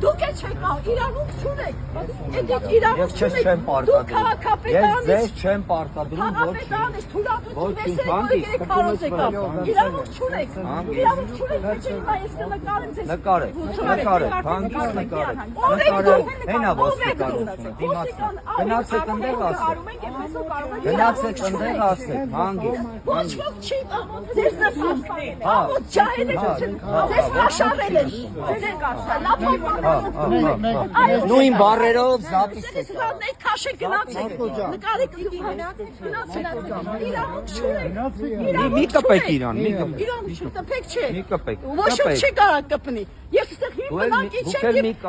Դուք եք իրավունք չունեք։ Ես չեմ պարտադրում։ Ես ձեզ չեմ պարտադրում ոչ իրավունք չունեք։ Իրավունք չունեք, ես կնկարեմ ձեզ։ Նկարեք, հանգիստ նկարեք։ Հենա ոստիկանությունը, դիմացը։ Գնացեք ընդեղ ասեք։ Գնացեք ընդեղ ասեք, հանգիստ։ Ոչ ոք չի, ձեզ նպաստել են, ամոթ ջահել եք, ձեզ մաշարել են, Նույն բառերով զապիս եք։ Այդ քաշեք գնացեք, նկարեք իրավունք չունեք։ Մի կպեք իրան, մի կպեք։ Իրավունք չտպեք չէ։ Մի կպեք, Ոչ ոք չի կարող կպնի։ Ես այստեղ հինգ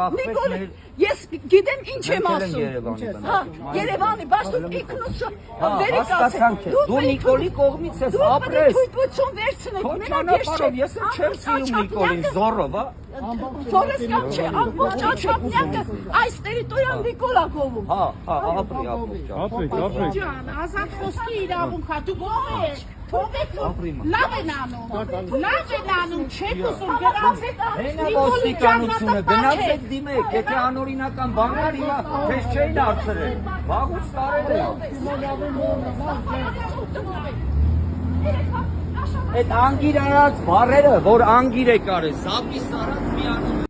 ես գիտեմ ինչ եմ ասում։ Հա, Երևանի, բայց դու ինքնուց վերեք ասեք։ Դու Նիկոլի կողմից ես ապրես։ Թույլտվություն վերցնեք, մենակ ես չեմ սիրում Նիկոլին, զոռով, հա։ Զորես կամ չէ, ամբողջ Աչափնյակը այս տերիտորիան Նիկոլա կովում։ Հա, ապրի։ Ջան, ազատ խոսքի իրավունք հա, դու գող ես։ Լավ են անում, չեք ուզում գնացեք Հենա ոստիկանությունը, գնացեք դիմեք, եթե անօրինական բաններ հիմա քեզ չէին հարցրել, վաղուց տարել են։ Այդ անգիր արած բառերը, որ անգիր եք արել, զապիս արած մի անում